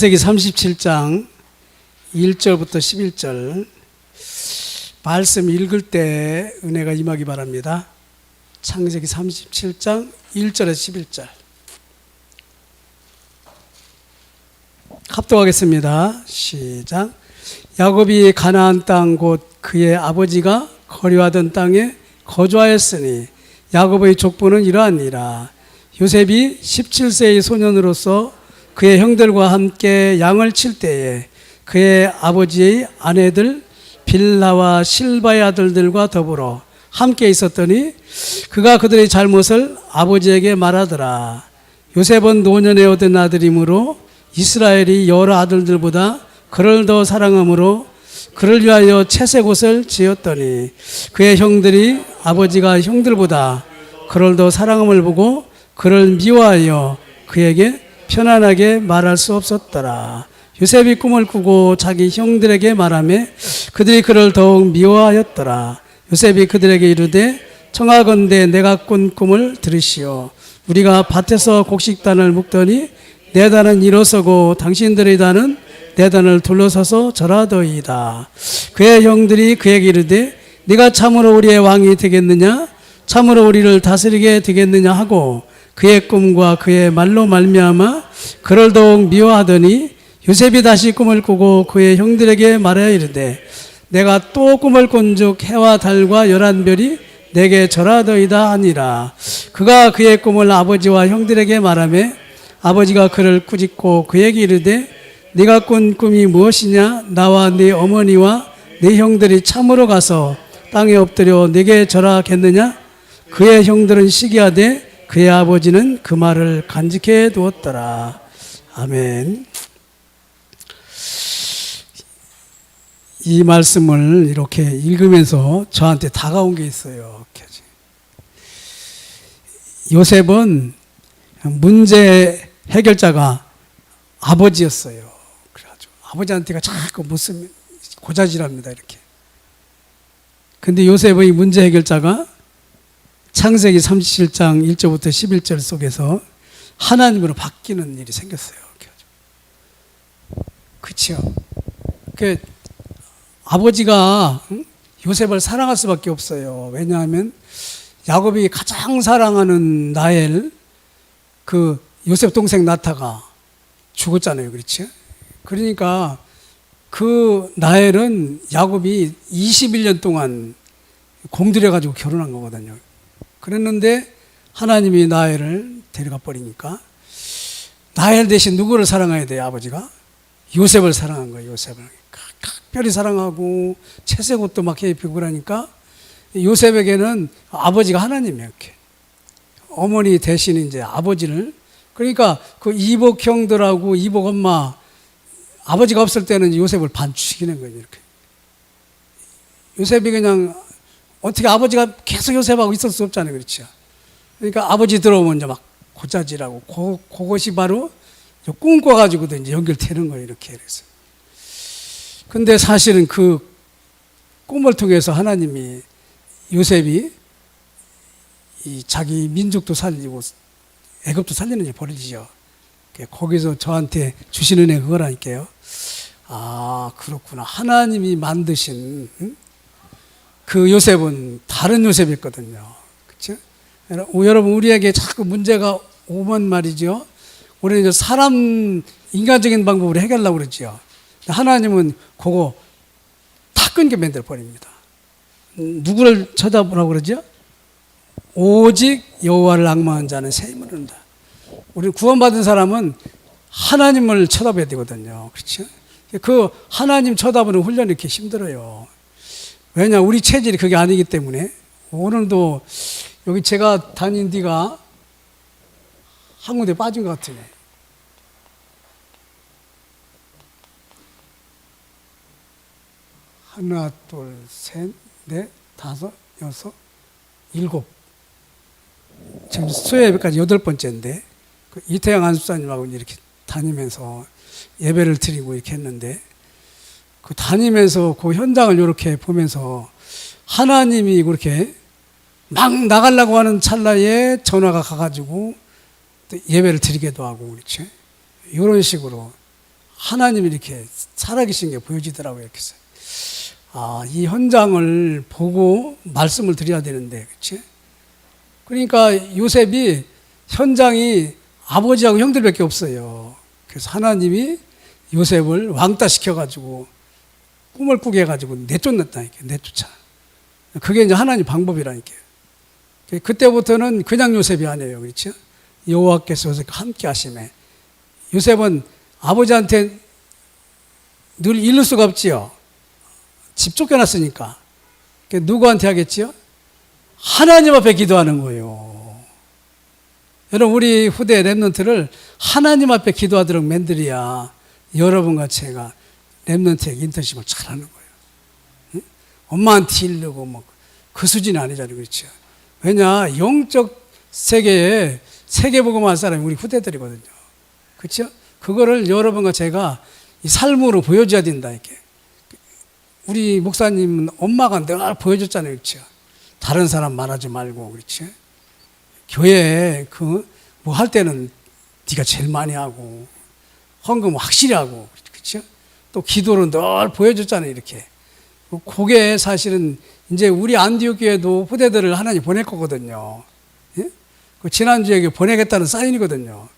창세기 37장 1절부터 11절 말씀 읽을 때 은혜가 임하기 바랍니다. 창세기 37장 1절에서 11절 합독하겠습니다. 시작. 야곱이 가나안 땅 곧 그의 아버지가 거류하던 땅에 거주하였으니 야곱의 족보는 이러하니라. 요셉이 17세의 소년으로서 그의 형들과 함께 양을 칠 때에 그의 아버지의 아내들 빌하와 실바의 아들들과 더불어 함께 있었더니 그가 그들의 잘못을 아버지에게 말하더라. 요셉은 노년에 얻은 아들이므로 이스라엘이 여러 아들들보다 그를 더 사랑하므로 그를 위하여 채색 옷을 지었더니 그의 형들이 아버지가 형들보다 그를 더 사랑함을 보고 그를 미워하여 그에게 편안하게 말할 수 없었더라. 요셉이 꿈을 꾸고 자기 형들에게 말하며 그들이 그를 더욱 미워하였더라. 요셉이 그들에게 이르되 청하건대 내가 꾼 꿈을 들으시오. 우리가 밭에서 곡식단을 묶더니 내 단은 일어서고 당신들의 단은 내 단을 둘러서서 절하더이다. 그의 형들이 그에게 이르되 네가 참으로 우리의 왕이 되겠느냐? 참으로 우리를 다스리게 되겠느냐 하고 그의 꿈과 그의 말로 말미암아 그를 더욱 미워하더니 요셉이 다시 꿈을 꾸고 그의 형들에게 말하여 이르되 내가 또 꿈을 꾼즉 해와 달과 11별이 내게 절하더이다 하니라. 그가 그의 꿈을 아버지와 형들에게 말하며 아버지가 그를 꾸짖고 그에게 이르되 네가 꾼 꿈이 무엇이냐? 나와 네 어머니와 네 형들이 참으로 가서 땅에 엎드려 네게 절하겠느냐? 그의 형들은 시기하되 그의 아버지는 그 말을 간직해 두었더라. 아멘. 이 말씀을 이렇게 읽으면서 저한테 다가온 게 있어요. 요셉은 문제 해결자가 아버지였어요. 그래가지고 아버지한테가 자꾸 무슨 고자질합니다. 이렇게. 근데 요셉의 문제 해결자가 창세기 37장 1절부터 11절 속에서 하나님으로 바뀌는 일이 생겼어요. 그렇죠? 그 아버지가 요셉을 사랑할 수밖에 없어요. 왜냐하면 야곱이 가장 사랑하는 라헬, 그 요셉 동생 나타가 죽었잖아요. 그렇죠? 그러니까 그 라헬은 야곱이 21년 동안 공들여가지고 결혼한 거거든요. 그랬는데 하나님이 라헬을 데려가 버리니까 라헬 대신 누구를 사랑해야 돼요? 아버지가 요셉을 사랑한 거예요. 요셉을 각별히 사랑하고 채색 옷도 막 입히고 그러니까 요셉에게는 아버지가 하나님이에요. 이렇게. 어머니 대신 이제 아버지를, 그러니까 그 이복 형들하고 이복 엄마, 아버지가 없을 때는 요셉을 반죽이는 거예요. 이렇게. 요셉이 그냥 어떻게 아버지가 계속 요셉하고 있을 수 없잖아요. 그렇죠? 그러니까 아버지 들어오면 이제 막 고자질하고 그것이 바로 꿈꿔가지고도 이제 연결되는 거예요. 이렇게 해서. 근데 사실은 그 꿈을 통해서 하나님이 요셉이 이 자기 민족도 살리고 애굽도 살리는 게 벌어지죠. 거기서 저한테 주시는 애 그거라니까요. 아, 그렇구나. 하나님이 만드신 그 요셉은 다른 요셉이었거든요. 그렇죠? 여러분, 우리에게 자꾸 문제가 오면 말이죠. 우리는 이제 사람 인간적인 방법으로 해결하려고 그러죠. 하나님은 그거 다 끊겨 만들어 버립니다. 누구를 쳐다보라고 그러죠? 오직 여호와를 앙망한 자는 새 힘을 얻는다. 우리 구원받은 사람은 하나님을 쳐다봐야 되거든요. 그렇죠? 그 하나님 쳐다보는 훈련이 이렇게 힘들어요. 왜냐, 우리 체질이 그게 아니기 때문에. 오늘도 여기 제가 다닌 데가 한 군데 빠진 것 같으네. 하나, 둘, 셋, 넷, 다섯, 여섯, 일곱. 지금 수요예배까지 8번째인데, 그 이태영 안수사님하고 이렇게 다니면서 예배를 드리고 이렇게 했는데, 그 다니면서 그 현장을 이렇게 보면서 하나님이 그렇게 막 나가려고 하는 찰나에 전화가 가가지고 예배를 드리기도 하고, 그렇죠? 이런 식으로 하나님이 이렇게 살아계신 게 보여지더라고요. 이렇게 해서. 이 현장을 보고 말씀을 드려야 되는데, 그렇지? 그러니까 요셉이 현장이 아버지하고 형들밖에 없어요. 그래서 하나님이 요셉을 왕따 시켜가지고 꿈을 꾸게 해가지고 내쫓는다니까, 내쫓아. 그게 이제 하나님 방법이라니까요. 그때부터는 그냥 요셉이 아니에요. 그렇죠? 여호와께서 함께 하시네. 요셉은 아버지한테 늘 잃을 수가 없지요. 집 쫓겨났으니까. 누구한테 하겠지요? 하나님 앞에 기도하는 거예요. 여러분, 우리 후대 랩런트를 하나님 앞에 기도하도록 만들어야 여러분과 제가 랩런트에게 인턴십을 잘하는 거예요. 응? 엄마한테 이르고 뭐 그 수준이 아니잖아요. 그렇죠? 왜냐, 영적 세계에 세계복음할 사람이 우리 후대들이거든요. 그렇죠? 그거를 여러분과 제가 이 삶으로 보여줘야 된다. 이렇게. 우리 목사님은 엄마가 늘 보여줬잖아요. 그렇죠? 다른 사람 말하지 말고, 그렇죠? 교회에 뭐 할 때는 네가 제일 많이 하고, 헌금 확실히 하고, 그렇죠? 또 기도를 늘 보여줬잖아요. 이렇게. 그게 사실은 이제 우리 안디옥 교회도 후대들을 하나님 보낼 거거든요. 예? 지난주에 보내겠다는 사인이거든요.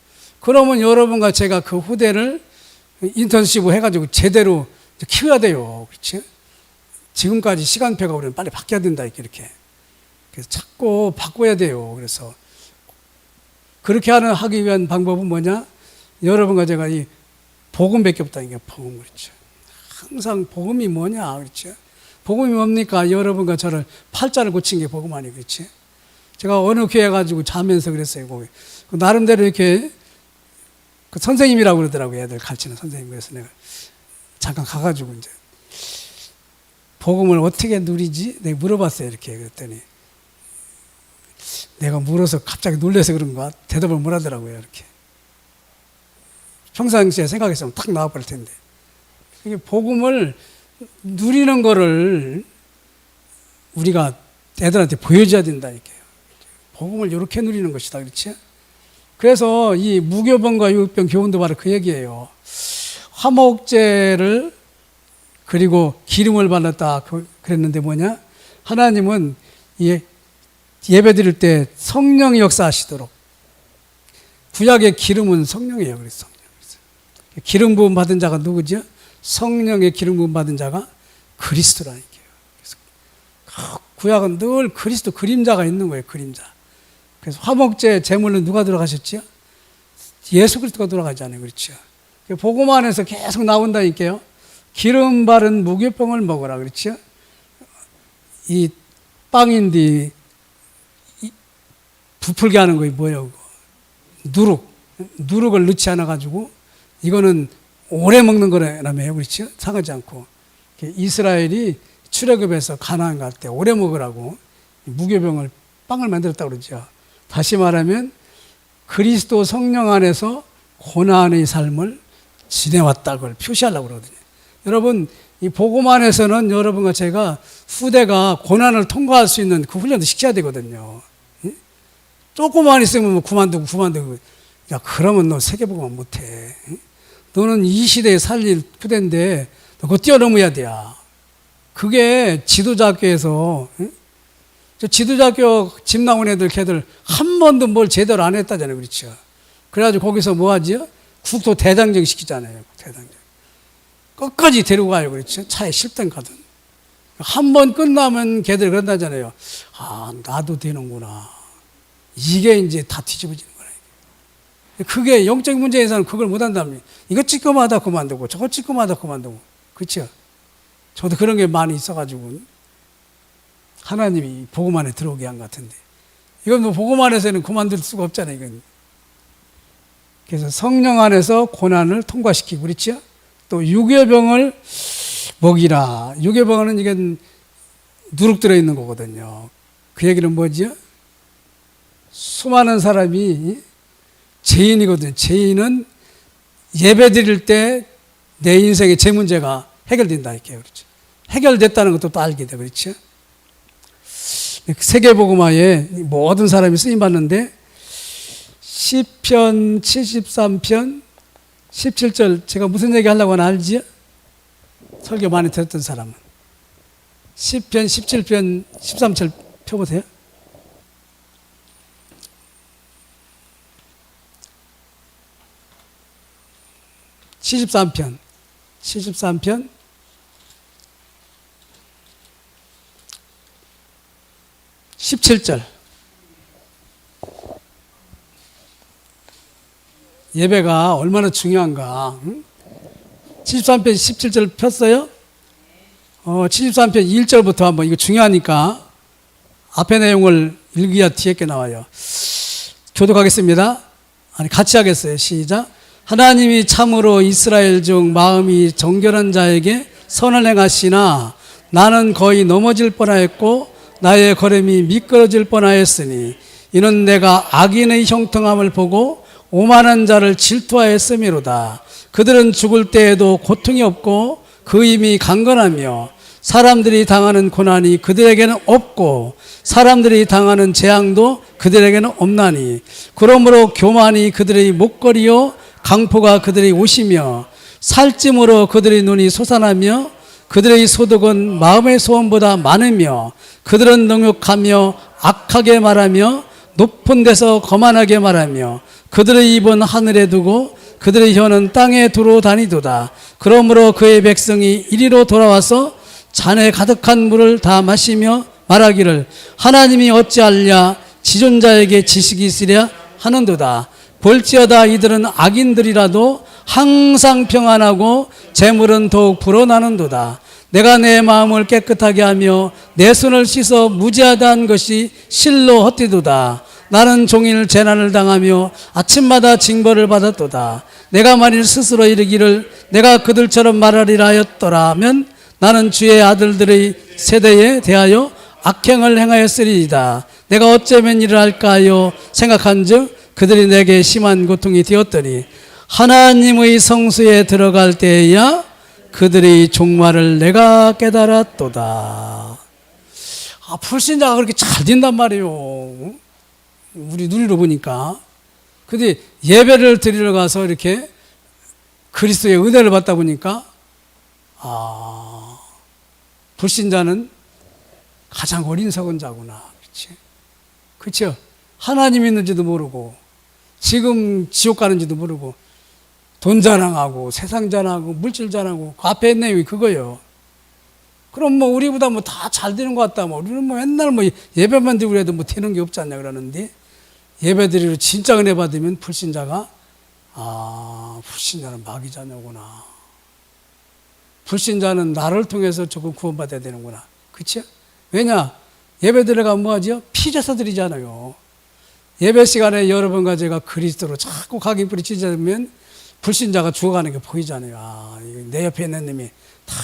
그러면 여러분과 제가 그 후대를 인턴십을 해가지고 제대로 키워야 돼요. 그렇죠? 지금까지 시간표가 우리는 빨리 바뀌어야 된다. 이렇게. 그래서 자꾸 바꿔야 돼요. 그래서 그렇게 하기 위한 방법은 뭐냐? 여러분과 제가 이 복음밖에 없다. 이게 복음, 그렇죠? 항상 복음이 뭐냐? 그렇죠? 복음이 뭡니까? 여러분과 저를 팔자를 고친 게 복음 아니에요. 그렇지? 제가 어느 교회 가지고 자면서 그랬어요. 거기. 나름대로 이렇게 그 선생님이라고 그러더라고요. 애들 가르치는 선생님. 그래서 내가 잠깐 가가지고 이제 복음을 어떻게 누리지? 내가 물어봤어요. 이렇게. 그랬더니 내가 물어서 갑자기 놀라서 그런가? 대답을 못 하더라고요. 이렇게. 평상시에 생각했으면 탁 나와버릴 텐데. 이게 복음을 누리는 거를 우리가 애들한테 보여줘야 된다. 이렇게. 복음을 이렇게 누리는 것이다. 그렇지? 그래서 이 무교병과 유익병 교훈도 바로 그 얘기예요. 화목제를 그리고 기름을 발랐다 그랬는데 뭐냐? 하나님은 예배 드릴 때 성령이 역사하시도록. 구약의 기름은 성령이에요. 그래서 기름 부음 받은 자가 누구죠? 성령의 기름 부음 받은 자가 그리스도라니까요. 그래서 구약은 늘 그리스도 그림자가 있는 거예요. 그림자. 그래서 화목제 제물은 누가 들어가셨지요? 예수 그리스도가 들어가잖아요. 그렇죠? 복음 안에서 계속 나온다니까요. 기름 바른 무교병을 먹어라. 그렇죠? 이 빵인데 부풀게 하는 거이 뭐예요? 누룩을 넣지 않아 가지고 이거는 오래 먹는 거라며요. 그렇죠? 상하지 않고. 이스라엘이 출애굽에서 가나안 갈 때 오래 먹으라고 무교병을 빵을 만들었다고 그러죠. 다시 말하면 그리스도 성령 안에서 고난의 삶을 지내왔다 걸 표시하려고 그러거든요. 여러분, 이 복음 안에서는 여러분과 제가 후대가 고난을 통과할 수 있는 그 훈련도 시켜야 되거든요. 조금만 있으면 그만두고. 야, 그러면 너 세계복음만 못해. 너는 이 시대에 살릴 후대인데 너 그거 뛰어넘어야 돼. 그게 지도자학교에서 저 지도자학교 집 나온 애들 걔들 한 번도 뭘 제대로 안 했다잖아요. 그렇죠? 그래가지고 거기서 뭐 하지요? 국토 대장정 시키잖아요. 대장정. 끝까지 데리고 가요. 그렇죠? 차에 실든 가든. 한 번 끝나면 걔들 그런다잖아요. 나도 되는구나. 이게 이제 다 뒤집어지는 거라. 그게 영적 문제에서는 그걸 못 한다면 이거 찌끔하다 그만두고 저거 찌끔하다 그만두고. 그렇죠? 저도 그런 게 많이 있어가지고 하나님이 복음 안에 들어오게 한 것 같은데 이건 뭐 복음 안에서는 그만둘 수가 없잖아요. 이건. 그래서 성령 안에서 고난을 통과시키고 그렇죠? 또 유교병을 먹이라. 유교병은 이건 누룩 들어있는 거거든요. 그 얘기는 뭐죠? 수많은 사람이 죄인이거든요. 죄인은 예배 드릴 때 내 인생의 죄 문제가 해결된다. 이렇게. 그렇죠. 해결됐다는 것도 또 알게 돼. 그렇죠. 세계복음화에 모든 사람이 쓰임받는데 시편 73편 17절 제가 무슨 얘기 하려고 하나 알지? 설교 많이 들었던 사람은 10편 17편 13절 펴보세요. (73편) 17절 예배가 얼마나 중요한가. 73편 17절 폈어요? 73편 1절부터 한번, 이거 중요하니까 앞에 내용을 읽어야 뒤에 게 나와요. 교독하겠습니다. 아니, 같이 하겠어요. 시작. 하나님이 참으로 이스라엘 중 마음이 정결한 자에게 선을 행하시나 나는 거의 넘어질 뻔하였고 나의 걸음이 미끄러질 뻔하였으니 이는 내가 악인의 형통함을 보고 오만한 자를 질투하였음이로다. 그들은 죽을 때에도 고통이 없고 그 힘이 강건하며 사람들이 당하는 고난이 그들에게는 없고 사람들이 당하는 재앙도 그들에게는 없나니 그러므로 교만이 그들의 목걸이요 강포가 그들의 옷이며 살찜으로 그들의 눈이 솟아나며 그들의 소득은 마음의 소원보다 많으며 그들은 능욕하며 악하게 말하며 높은 데서 거만하게 말하며 그들의 입은 하늘에 두고 그들의 혀는 땅에 두루 다니도다. 그러므로 그의 백성이 이리로 돌아와서 잔에 가득한 물을 다 마시며 말하기를 하나님이 어찌하랴 지존자에게 지식이 있으랴 하는도다. 볼지어다 이들은 악인들이라도 항상 평안하고 재물은 더욱 불어나는도다. 내가 내 마음을 깨끗하게 하며 내 손을 씻어 무죄하다는 것이 실로 헛되도다. 나는 종일 재난을 당하며 아침마다 징벌을 받았도다. 내가 만일 스스로 이르기를 내가 그들처럼 말하리라 하였더라면 나는 주의 아들들의 세대에 대하여 악행을 행하였으리이다. 내가 어쩌면 이를 할까 하여 생각한즉 그들이 내게 심한 고통이 되었더니 하나님의 성수에 들어갈 때에야 그들의 종말을 내가 깨달았도다. 불신자가 그렇게 잘 된단 말이에요. 우리 눈으로 보니까. 근데 예배를 드리러 가서 이렇게 그리스도의 은혜를 받다 보니까 불신자는 가장 어린석은 자구나. 그렇죠? 하나님 있는지도 모르고 지금 지옥 가는지도 모르고 돈 자랑하고 세상 자랑하고 물질 자랑하고 그 앞에 있는 내용이 그거예요. 그럼 뭐 우리보다 뭐 다 잘 되는 것 같다. 뭐 우리는 뭐 맨날 뭐 예배만 드리고 해도 뭐 되는 게 없지 않냐 그러는데 예배 드리러 진짜 은혜 받으면 불신자가 불신자는 마귀자녀구나. 불신자는 나를 통해서 조금 구원받아야 되는구나. 그렇죠? 왜냐? 예배 들어가면 뭐하죠? 피제사 드리잖아요. 예배 시간에 여러분과 제가 그리스도로 자꾸 각인뿌리 찢어지면 불신자가 죽어가는 게 보이잖아요. 내 옆에 있는 놈이 다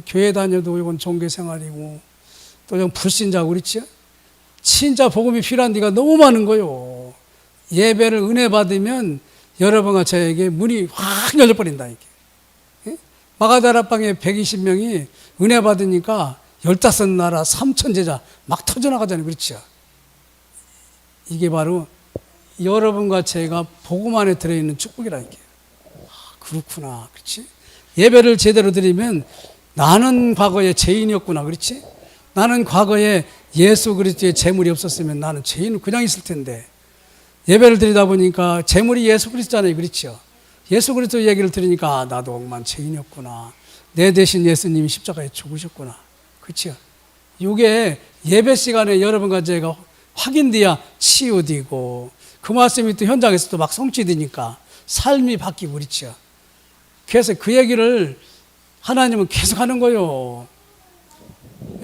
교회 다녀도 이건 종교 생활이고 또 좀 불신자고 그렇죠? 진짜 복음이 필요한 데가 너무 많은 거예요. 예배를 은혜 받으면 여러분과 저에게 문이 확 열려버린다. 이게. 마가다락방에 120명이 은혜 받으니까 15나라 3천 제자 막 터져나가잖아요. 그렇죠? 이게 바로 여러분과 제가 복음 안에 들어있는 축복이라니까요. 그렇구나. 그렇지? 예배를 제대로 드리면 나는 과거에 죄인이었구나. 그렇지? 나는 과거에 예수 그리스도의 재물이 없었으면 나는 죄인은 그냥 있을 텐데 예배를 드리다 보니까 재물이 예수 그리스도잖아요. 그렇죠? 예수 그리스도 얘기를 들으니까 나도 억만 죄인이었구나. 내 대신 예수님이 십자가에 죽으셨구나. 그렇죠? 이게 예배 시간에 여러분과 제가 확인돼야 치유되고 그 말씀이 또 현장에서 또 막 성취되니까 삶이 바뀌고 그렇죠. 그래서 그 얘기를 하나님은 계속 하는 거예요.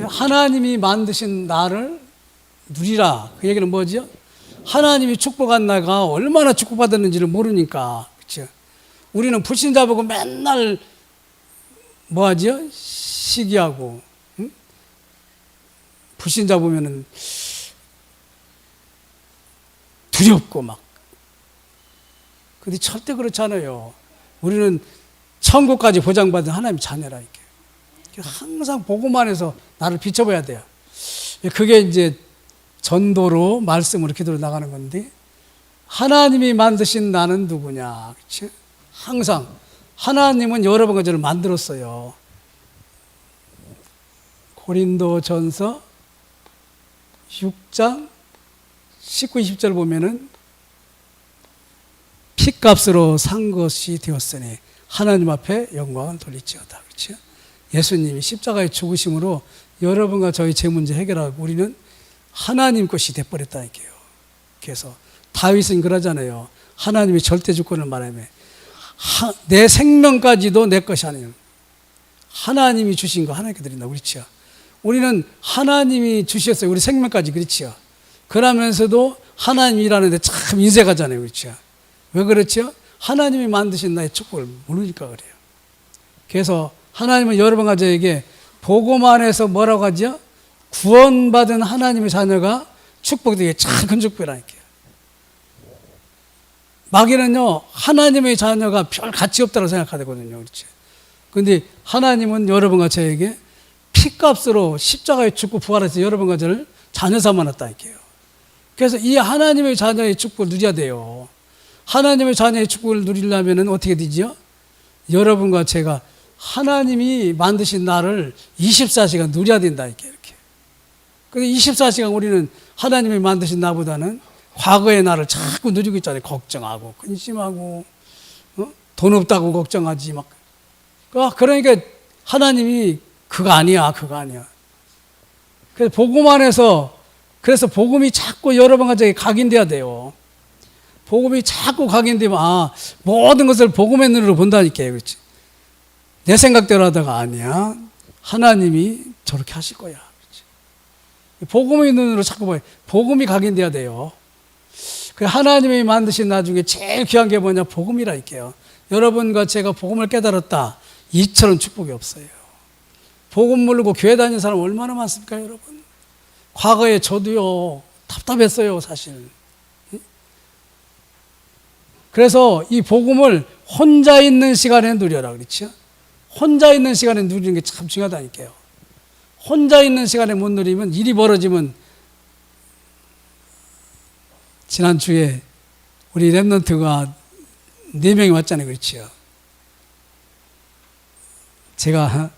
하나님이 만드신 나를 누리라. 그 얘기는 뭐죠? 하나님이 축복한 나가 얼마나 축복받았는지를 모르니까. 그렇죠? 우리는 불신자 보고 맨날 뭐하죠? 시기하고 응? 불신자 보면은 두렵고 막. 근데 절대 그렇지 않아요. 우리는 천국까지 보장받은 하나님 자녀라. 이렇게. 항상 복음만 해서 나를 비춰봐야 돼요. 그게 이제 전도로 말씀으로 기도로 나가는 건데 하나님이 만드신 나는 누구냐. 그렇지? 항상 하나님은 여러 번 저를 만들었어요. 고린도전서 6장 19, 20절 보면은 피값으로 산 것이 되었으니 하나님 앞에 영광을 돌리지어다. 그렇죠? 예수님이 십자가의 죽으심으로 여러분과 저희 제 문제 해결하고 우리는 하나님 것이 돼버렸다니까요. 그래서 다윗은 그러잖아요. 하나님이 절대 주권을 말하며 내 생명까지도 내 것이 아니에요. 하나님이 주신 거 하나님께 드린다. 그렇죠? 우리는 하나님이 주셨어요. 우리 생명까지. 그렇죠? 그러면서도 하나님이라는데 참 인색하잖아요. 그렇죠? 왜 그렇죠? 하나님이 만드신 나의 축복을 모르니까 그래요. 그래서 하나님은 여러분과 저에게 복음 안에서 뭐라고 하죠? 구원받은 하나님의 자녀가 축복되게 참 큰 축복이라니까요. 마귀는요, 하나님의 자녀가 별 가치 없다고 생각하거든요. 그렇죠? 근데 하나님은 여러분과 저에게 피값으로 십자가의 죽고 부활해서 여러분과 저를 자녀 삼아놨다니까요. 그래서 이 하나님의 자녀의 축복을 누려야 돼요. 하나님의 자녀의 축복을 누리려면 어떻게 되죠? 여러분과 제가 하나님이 만드신 나를 24시간 누려야 된다니까요. 이렇게. 근데 24시간 우리는 하나님이 만드신 나보다는 과거의 나를 자꾸 누리고 있잖아요. 걱정하고, 근심하고, 돈 없다고 걱정하지, 막. 그러니까 하나님이 그거 아니야. 그래서 복음 안에서, 그래서 복음이 자꾸 여러분과 저에게 각인돼야 돼요. 복음이 자꾸 각인되면, 모든 것을 복음의 눈으로 본다니까요. 그렇지? 내 생각대로 하다가 아니야. 하나님이 저렇게 하실 거야. 그렇지? 복음의 눈으로 자꾸 봐요. 복음이 각인돼야 돼요. 하나님이 만드신 나 중에 제일 귀한 게 뭐냐? 복음이라니까요. 여러분과 제가 복음을 깨달았다. 이처럼 축복이 없어요. 복음 모르고 교회 다니는 사람 얼마나 많습니까, 여러분? 과거에 저도요, 답답했어요, 사실. 그래서 이 복음을 혼자 있는 시간에 누려라, 그렇죠? 혼자 있는 시간에 누리는 게 참 중요하다니까요. 혼자 있는 시간에 못 누리면 일이 벌어지면 지난주에 우리 랩런트가 4명이 왔잖아요. 그렇죠? 제가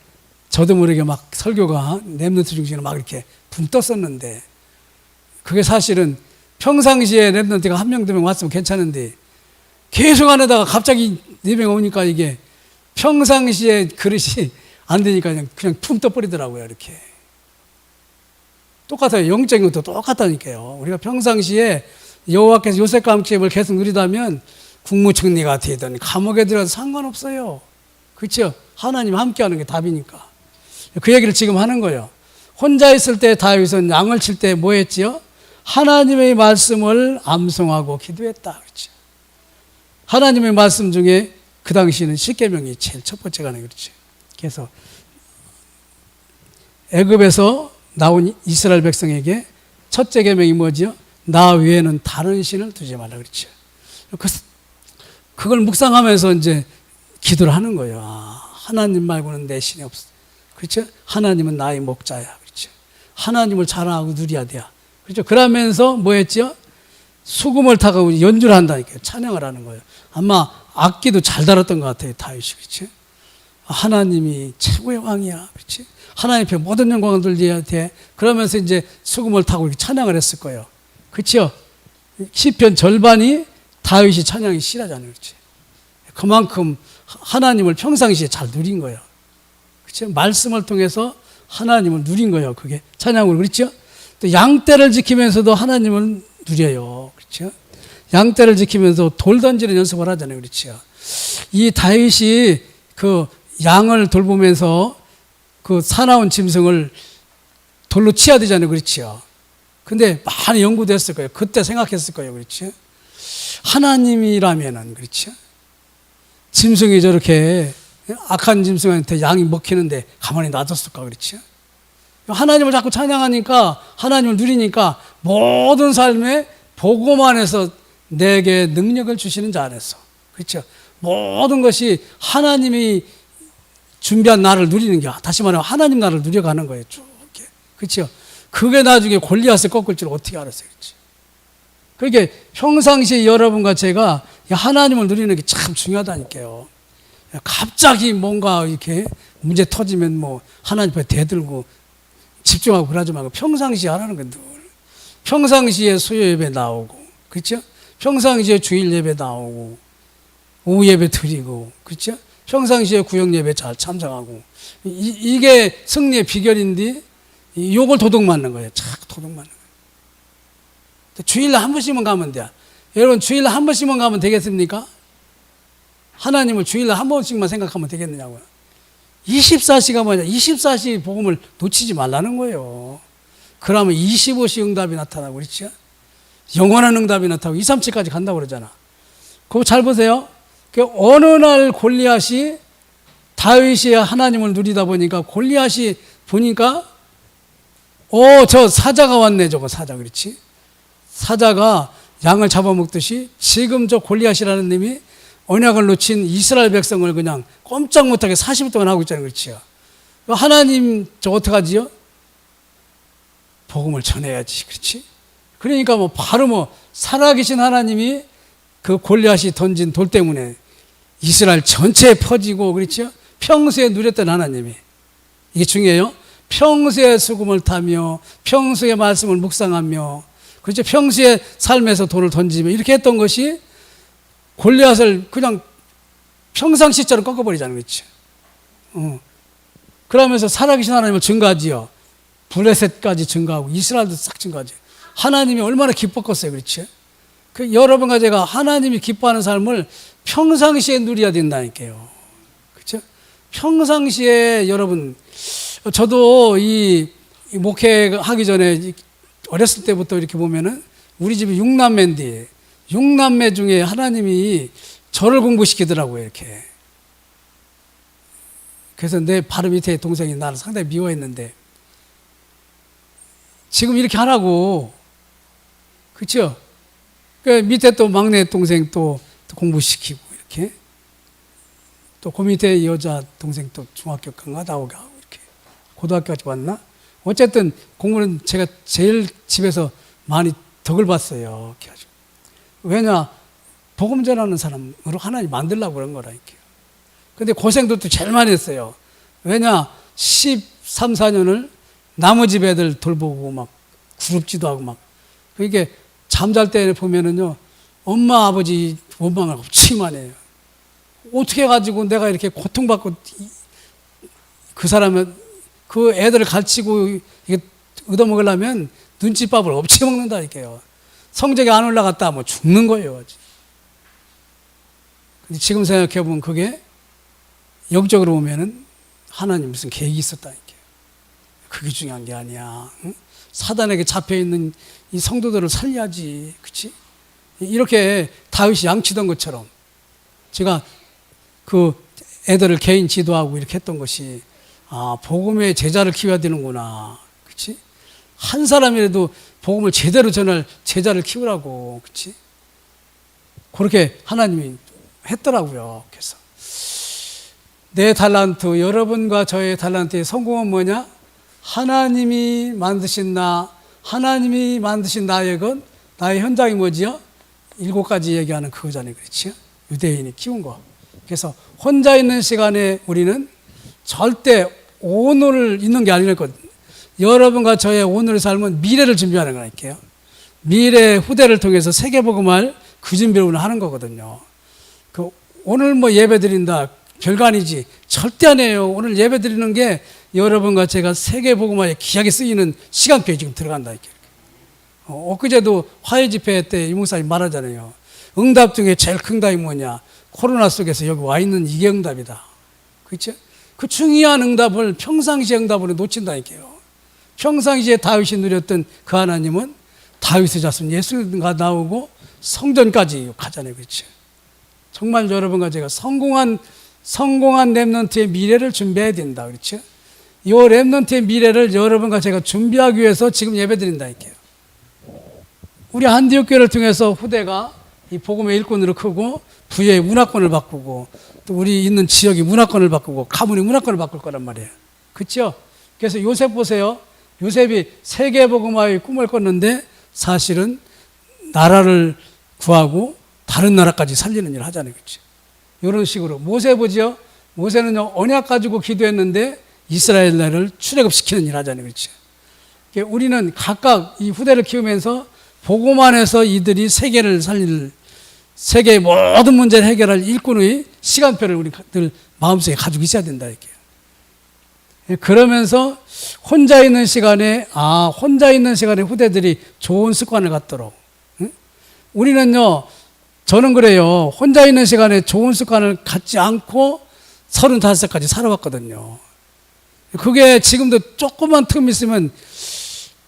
저도 모르게 막 설교가 랩런트 중심으로 막 이렇게 붕 떴었는데 그게 사실은 평상시에 랩런트가 1명, 2명 왔으면 괜찮은데 계속 안 하다가 갑자기 4명 오니까 이게 평상시에 그릇이 안 되니까 그냥 붕 떠버리더라고요. 이렇게. 똑같아요. 영적인 것도 똑같다니까요. 우리가 평상시에 여호와께서 요셉과 함께를 계속 누리다면 국무총리가 되든 감옥에 들어도 상관없어요. 그렇죠? 하나님 함께하는 게 답이니까. 그 얘기를 지금 하는 거예요. 혼자 있을 때 다윗은 양을 칠 때 뭐 했지요? 하나님의 말씀을 암송하고 기도했다. 그렇죠? 하나님의 말씀 중에 그 당시에는 십계명이 제일 첫 번째가 아니에요. 그렇죠? 그래서 애굽에서 나온 이스라엘 백성에게 첫째 계명이 뭐죠? 나 외에는 다른 신을 두지 말라 그렇죠. 그걸 묵상하면서 이제 기도를 하는 거예요. 하나님 말고는 내 신이 없어. 그렇죠? 하나님은 나의 목자야. 그렇죠? 하나님을 자랑하고 누려야 돼요. 그렇죠? 그러면서 뭐 했죠? 수금을 타고 연주를 한다니까요. 찬양을 하는 거예요. 아마 악기도 잘 다뤘던 것 같아요. 다윗이. 그렇죠? 하나님이 최고의 왕이야. 그렇지? 하나님 앞에 모든 영광을 돌려야 돼. 그러면서 이제 수금을 타고 이렇게 찬양을 했을 거예요. 그렇죠? 시편 절반이 다윗이 찬양이 실하잖아요. 그렇지? 그만큼 하나님을 평상시에 잘 누린 거예요. 그렇죠? 말씀을 통해서 하나님을 누린 거예요. 그게 찬양으로. 그렇죠? 또 양떼를 지키면서도 하나님을 누려요. 그렇죠? 양떼를 지키면서 돌 던지는 연습을 하잖아요. 그렇죠? 이 다윗이 그 양을 돌보면서 그 사나운 짐승을 돌로 치야 되잖아요. 그렇죠? 근데 많이 연구됐을 거예요. 그때 생각했을 거예요. 그렇죠? 하나님이라면은, 그렇죠? 짐승이 저렇게 악한 짐승한테 양이 먹히는데 가만히 놔뒀을까? 그렇죠? 하나님을 자꾸 찬양하니까, 하나님을 누리니까 모든 삶에 복음 안에서 내게 능력을 주시는 자 안에서, 그렇죠? 모든 것이 하나님이 준비한 나를 누리는 게, 다시 말하면 하나님 나를 누려가는 거예요. 쭉 이렇게. 그렇죠? 그게 나중에 골리앗을 꺾을 줄 어떻게 알았어요? 그렇죠? 그렇게 평상시에 여러분과 제가 하나님을 누리는 게 참 중요하다니까요. 갑자기 뭔가 이렇게 문제 터지면 뭐 하나님 앞에 대들고 집중하고 그러지 말고 평상시에 하라는 건 늘. 평상시에 수요 예배 나오고, 그렇죠? 평상시에 주일 예배 나오고, 오후 예배 드리고, 그렇죠? 평상시에 구역 예배 잘 참석하고, 이게 승리의 비결인데, 요걸 도둑맞는 거예요. 착 도둑맞는 거예요. 주일날 한 번씩만 가면 돼. 여러분, 주일날 한 번씩만 가면 되겠습니까? 하나님을 주일날 한 번씩만 생각하면 되겠느냐고요. 24시가 뭐냐? 24시 복음을 놓치지 말라는 거예요. 그러면 25시 응답이 나타나고, 그렇죠? 영원한 응답이 나타나고 2, 3, 7까지 간다고 그러잖아. 그거 잘 보세요. 어느 날 골리앗이 다윗이 하나님을 누리다 보니까 골리앗이 보니까 저 사자가 왔네. 저거 사자, 그렇지? 사자가 양을 잡아먹듯이 지금 저 골리앗이라는 놈이 언약을 놓친 이스라엘 백성을 그냥 꼼짝 못하게 40일 동안 하고 있잖아요, 그렇지요? 하나님 저 어떡하지요? 복음을 전해야지, 그렇지? 그러니까 뭐 바로 뭐 살아계신 하나님이 그 골리앗이 던진 돌 때문에 이스라엘 전체에 퍼지고, 그렇죠? 평소에 누렸던 하나님이, 이게 중요해요. 평소에 수금을 타며 평소에 말씀을 묵상하며, 그렇죠? 평소에 삶에서 돌을 던지며 이렇게 했던 것이 골리앗을 그냥 평상시처럼 꺾어버리잖아요, 그렇죠? 그러면서 살아계신 하나님을 증거하지요. 블레셋까지 증거하고 이스라엘도 싹 증거하죠. 하나님이 얼마나 기뻤겠어요, 그렇죠? 여러분과 제가 하나님이 기뻐하는 삶을 평상시에 누려야 된다니까요, 그렇죠? 평상시에 여러분, 저도 이 목회하기 전에 어렸을 때부터 이렇게 보면은 우리 집이 6남매인데 6남매 중에 하나님이 저를 공부시키더라고요, 이렇게. 그래서 내 바로 밑에 동생이 나를 상당히 미워했는데 지금 이렇게 하라고, 그렇죠? 그 밑에 또 막내 동생 또 공부시키고 이렇게, 또 그 밑에 여자 동생 또 중학교 강가 나오게 하고 이렇게 고등학교까지 왔나? 어쨌든 공부는 제가 제일 집에서 많이 덕을 봤어요. 이렇게 아주. 왜냐? 복음 전하는 사람으로 하나님 만들려고 그런 거라니까요. 근데 고생도 또 제일 많이 했어요. 왜냐? 13, 14년을 나무 집 애들 돌보고 막 구릅지도 하고 막. 그게 잠잘 때 보면은요, 엄마, 아버지 원망을 엄청 해요. 어떻게 해가지고 내가 이렇게 고통받고 그 사람은 그 애들을 가르치고 이게 얻어먹으려면 눈칫밥을 없이 먹는다니까요. 성적이 안 올라갔다 하면 죽는 거예요. 근데 지금 생각해보면 그게 영적으로 보면은 하나님 무슨 계획이 있었다니까요. 그게 중요한 게 아니야. 응? 사단에게 잡혀있는 이 성도들을 살려야지. 그치? 이렇게 다윗이 양치던 것처럼 제가 그 애들을 개인 지도하고 이렇게 했던 것이, 아, 복음의 제자를 키워야 되는구나. 그치? 한 사람이라도 복음을 제대로 전할 제자를 키우라고. 그치? 그렇게 하나님이 했더라고요. 그래서 내 달란트, 여러분과 저의 달란트의 성공은 뭐냐? 하나님이 만드신 나, 하나님이 만드신 나의 것, 나의 현장이 뭐지요? 7가지 얘기하는 그거잖아요. 그렇지요? 유대인이 키운 거. 그래서 혼자 있는 시간에 우리는 절대 오늘을 있는 게 아니거든요. 여러분과 저의 오늘의 삶은 미래를 준비하는 거니까요. 미래 후대를 통해서 세계복음할 그 준비를 우리는 하는 거거든요. 그 오늘 뭐 예배 드린다, 별거 아니지. 절대 아니에요. 오늘 예배 드리는 게 여러분과 제가 세계복음화에 귀하게 쓰이는 시간표에 지금 들어간다니까요. 엊그제도 화해 집회 때 이 목사님 말하잖아요. 응답 중에 제일 큰 응답이 뭐냐? 코로나 속에서 여기 와 있는 이게 응답이다. 그렇죠? 그 중요한 응답을 평상시의 응답으로 놓친다니까요. 평상시에 다윗이 누렸던 그 하나님은 다윗의 자손 예수가 나오고 성전까지 가잖아요. 그렇죠? 정말 여러분과 제가 성공한 렘넌트의 미래를 준비해야 된다. 그렇죠? 이 렘넌트의 미래를 여러분과 제가 준비하기 위해서 지금 예배드린다니까요. 우리 한디옥 교회를 통해서 후대가 이 복음의 일꾼으로 크고 부의 문화권을 바꾸고 또 우리 있는 지역이 문화권을 바꾸고 가문이 문화권을 바꿀 거란 말이에요. 그렇죠? 그래서 요셉 보세요. 요셉이 세계복음화의 꿈을 꿨는데 사실은 나라를 구하고 다른 나라까지 살리는 일을 하잖아요. 그렇죠? 이런 식으로. 모세 보죠? 모세는요, 언약 가지고 기도했는데 이스라엘 나라를 출애굽시키는 일을 하잖아요. 그렇죠? 우리는 각각 이 후대를 키우면서 보고만 해서 이들이 세계를 살릴, 세계의 모든 문제를 해결할 일꾼의 시간표를 우리들 마음속에 가지고 있어야 된다. 이렇게. 그러면서 혼자 있는 시간에 후대들이 좋은 습관을 갖도록. 우리는요, 저는 그래요. 혼자 있는 시간에 좋은 습관을 갖지 않고 35살까지 살아왔거든요. 그게 지금도 조그만 틈 있으면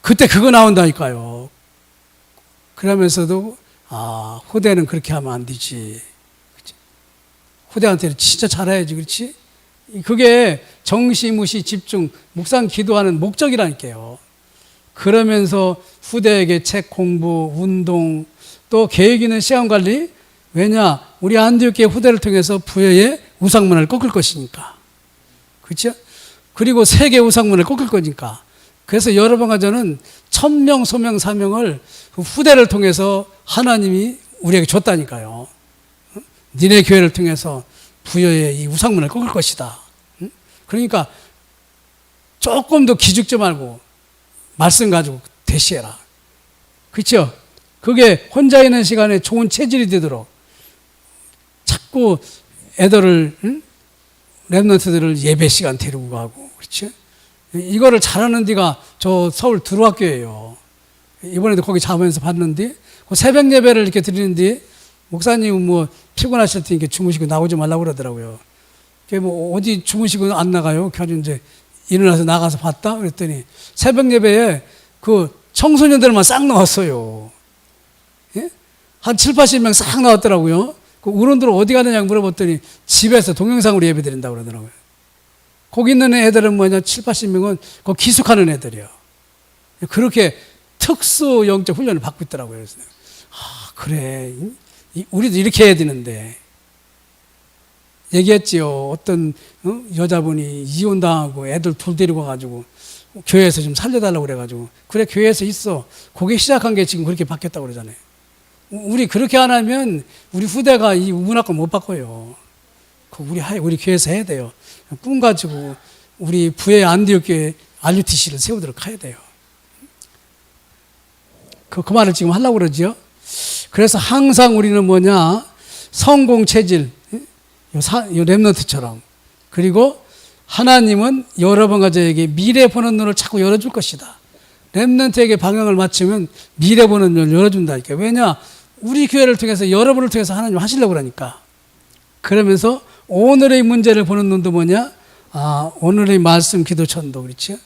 그때 그거 나온다니까요. 그러면서도 후대는 그렇게 하면 안 되지. 그치? 후대한테는 진짜 잘해야지. 그렇지? 그게 정시무시 집중, 묵상 기도하는 목적이라니까요. 그러면서 후대에게 책 공부, 운동, 또 계획 있는 시간 관리. 왜냐? 우리 안디옥교회 후대를 통해서 부여의 우상문화를 꺾을 것이니까. 그렇죠? 그리고 세계 우상문화를 꺾을 거니까. 그래서 여러분과 저는 천명, 소명, 사명을 후대를 통해서 하나님이 우리에게 줬다니까요. 니네 교회를 통해서 부여의 이 우상문화를 꺾을 것이다. 그러니까 조금 더 기죽지 말고 말씀 가지고 대시해라. 그렇죠? 그게 혼자 있는 시간에 좋은 체질이 되도록 자꾸 애들을, 랩런트들을 예배 시간 데리고 가고, 그렇죠? 이거를 잘하는 데가 저 서울 두루학교예요. 이번에도 거기 자면서 봤는데, 그 새벽 예배를 이렇게 드리는데, 목사님은 뭐 피곤하실 테니까 주무시고 나오지 말라고 그러더라고요. 그게 뭐 어디 주무시고 안 나가요? 그래서 이제 일어나서 나가서 봤다? 그랬더니 새벽 예배에 그 청소년들만 싹 나왔어요. 예? 한 7, 80명 싹 나왔더라고요. 그 어른들 어디 가느냐고 물어봤더니 집에서 동영상으로 예배 드린다고 그러더라고요. 거기 있는 애들은 뭐냐, 7, 80명은 그 기숙하는 애들이요. 그렇게 특수 영적 훈련을 받고 있더라고요. 그래서 그래. 우리도 이렇게 해야 되는데. 얘기했지요. 어떤 여자분이 이혼당하고 애들 둘 데리고 와가지고 교회에서 좀 살려달라고 그래가지고. 그래, 교회에서 있어. 그게 시작한 게 지금 그렇게 바뀌었다고 그러잖아요. 우리 그렇게 안 하면 우리 후대가 이 문학과 못 바꿔요. 우리 교회에서 해야 돼요. 꿈 가지고 우리 부의 안디옥교회 RUTC를 세우도록 해야 돼요. 그 말을 지금 하려고 그러죠. 그래서 항상 우리는 뭐냐, 성공 체질, 요 랩런트처럼. 그리고 하나님은 여러분과 저에게 미래 보는 눈을 자꾸 열어줄 것이다. 랩런트에게 방향을 맞추면 미래 보는 눈을 열어준다니까. 왜냐? 우리 교회를 통해서, 여러분을 통해서 하나님 하시려고 그러니까. 그러면서 오늘의 문제를 보는 눈도 뭐냐? 오늘의 말씀 기도천도, 그렇죠?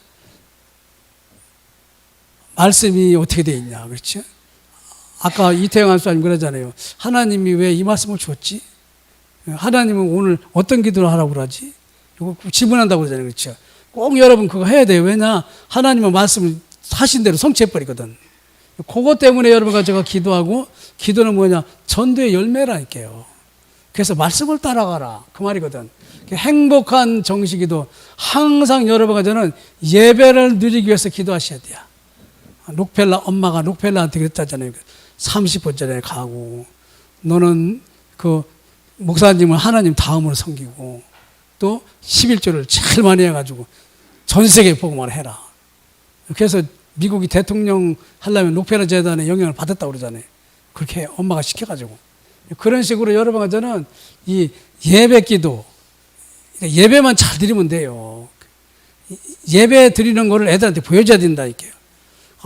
말씀이 어떻게 되어 있냐, 그렇죠? 아까 이태영 안수님 그러잖아요. 하나님이 왜 이 말씀을 줬지? 하나님은 오늘 어떤 기도를 하라고 그러지? 이거 질문한다고 그러잖아요, 그렇죠? 꼭 여러분 그거 해야 돼요. 왜냐? 하나님은 말씀을 하신 대로 성취해버리거든. 그것 때문에 여러분과 제가 기도하고, 기도는 뭐냐? 전도의 열매라니까요. 그래서 말씀을 따라가라. 그 말이거든. 행복한 정식기도 항상 여러분과 저는 예배를 누리기 위해서 기도하셔야 돼요. 엄마가 록펠라한테 그랬다잖아요. 30분 전에 가고, 너는 그 목사님을 하나님 다음으로 섬기고, 또 11조를 제일 많이 해가지고 전 세계에 복음을 해라. 그래서 미국이 대통령 하려면 록펠라 재단의 영향을 받았다고 그러잖아요. 그렇게 엄마가 시켜가지고. 그런 식으로 여러분과 저는 이 예배 기도, 예배만 잘 드리면 돼요. 예배 드리는 거를 애들한테 보여줘야 된다니까요.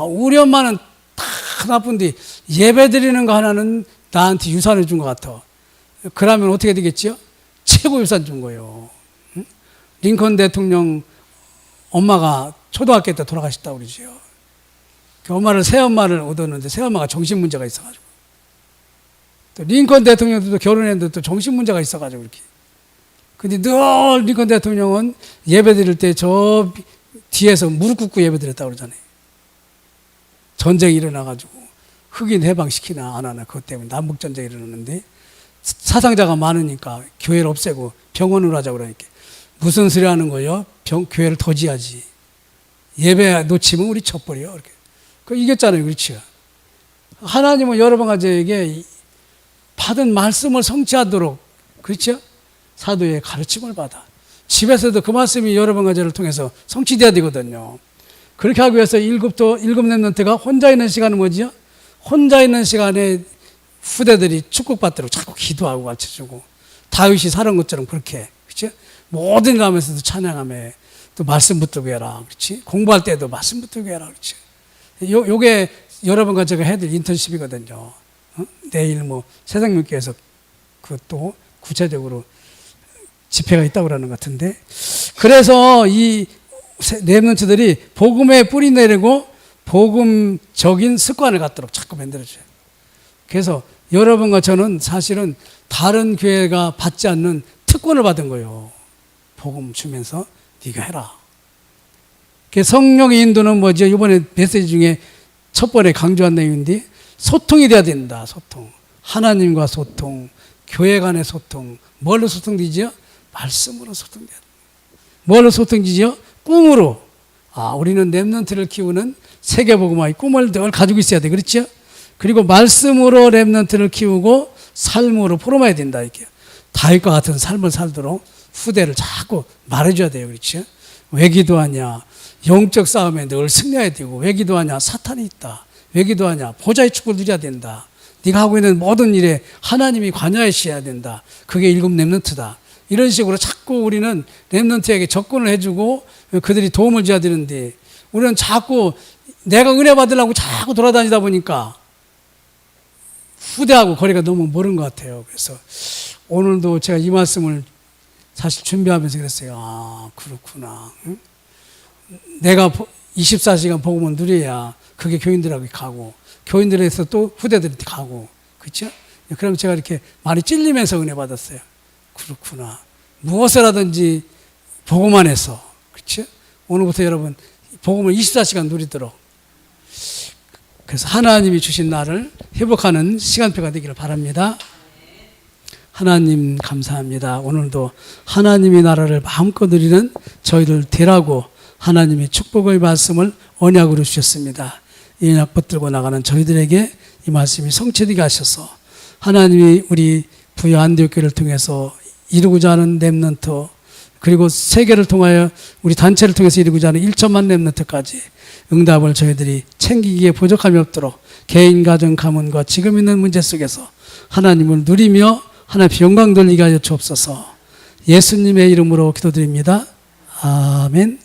우리 엄마는 다 나쁜데 예배 드리는 거 하나는 나한테 유산을 준 것 같아. 그러면 어떻게 되겠죠? 최고 유산 준 거예요. 응? 링컨 대통령 엄마가 초등학교 때 돌아가셨다고 그러죠. 그 새엄마를 얻었는데 새엄마가 정신문제가 있어가지고. 또 링컨 대통령도 결혼했는데 또 정신문제가 있어가지고 이렇게. 근데 늘 링컨 대통령은 예배 드릴 때 저 뒤에서 무릎 꿇고 예배 드렸다고 그러잖아요. 전쟁이 일어나가지고 흑인 해방시키나 안 하나 그것 때문에 남북전쟁이 일어났는데 사상자가 많으니까 교회를 없애고 병원으로 하자고 그러니까 무슨 소리 하는 거예요? 교회를 더 지어야지. 예배 놓치면 우리 쳐버려. 이렇게. 그 이겼잖아요. 그렇죠? 하나님은 여러분 가지에게 받은 말씀을 성취하도록, 그렇죠? 사도의 가르침을 받아. 집에서도 그 말씀이 여러분 가지를 통해서 성취돼야 되거든요. 그렇게 하기 위해서 일곱 렘넌트가 혼자 있는 시간은 뭐지요? 혼자 있는 시간에 후대들이 축복받도록 자꾸 기도하고 가르쳐주고, 다윗이 살은 것처럼 그렇게, 그렇죠? 모든 가면서도 찬양하며 또 말씀 붙들고 해라, 그렇지? 공부할 때도 말씀 붙들고 해라, 그렇지? 요게 여러분과 제가 해드릴 인턴십이거든요. 내일 뭐 세상교회에서 그것도 구체적으로 집회가 있다고 그러는 것 같은데, 그래서 이 렘넌트들이 복음에 뿌리 내리고 복음적인 습관을 갖도록 자꾸 만들어줘요. 그래서 여러분과 저는 사실은 다른 교회가 받지 않는 특권을 받은 거예요. 복음 주면서 네가 해라. 성령의 인도는 뭐죠? 이번에 메시지 중에 첫 번에 강조한 내용인데, 소통이 돼야 된다. 소통. 하나님과 소통, 교회 간의 소통. 뭘로 소통되죠? 말씀으로 소통돼야 된다. 뭘로 소통되죠? 꿈으로. 우리는 렘넌트를 키우는 세계복음화의 꿈을 늘 가지고 있어야 돼. 그렇죠? 그리고 말씀으로 렘넌트를 키우고 삶으로 포럼해야 된다. 이렇게. 다윗과 같은 삶을 살도록 후대를 자꾸 말해줘야 돼요. 그렇죠? 왜 기도하냐? 영적 싸움에 늘 승리해야 되고, 왜 기도하냐? 사탄이 있다. 왜 기도하냐? 보좌의 축복을 누려야 된다. 네가 하고 있는 모든 일에 하나님이 관여하셔야 된다. 그게 일곱 렘넌트다. 이런 식으로 자꾸 우리는 렘넌트에게 접근을 해주고 그들이 도움을 줘야 되는데, 우리는 자꾸 내가 은혜 받으려고 자꾸 돌아다니다 보니까 후대하고 거리가 너무 멀은 것 같아요. 그래서 오늘도 제가 이 말씀을 사실 준비하면서 그랬어요. 그렇구나. 응? 내가 24시간 복음을 누려야 그게 교인들하고 가고, 교인들에서 또 후대들한테 가고, 그렇죠? 그럼 제가 이렇게 많이 찔리면서 은혜 받았어요. 그렇구나. 무엇을 하든지 복음 안에서, 그렇죠? 오늘부터 여러분 복음을 24시간 누리도록, 그래서 하나님이 주신 나를 회복하는 시간표가 되기를 바랍니다. 하나님 감사합니다. 오늘도 하나님의 나라를 마음껏 누리는 저희들 되라고 하나님의 축복의 말씀을 언약으로 주셨습니다. 이 언약 붙들고 나가는 저희들에게 이 말씀이 성취되게 하셔서, 하나님이 우리 부여 안디옥교회를 통해서 이루고자 하는 렘넌트, 그리고 세계를 통하여 우리 단체를 통해서 이루고자 하는 1천만 렘넌트까지 응답을 저희들이 챙기기에 부족함이 없도록 개인, 가정, 가문과 지금 있는 문제 속에서 하나님을 누리며 하나님 영광 돌리게 하여 주옵소서. 예수님의 이름으로 기도드립니다. 아멘.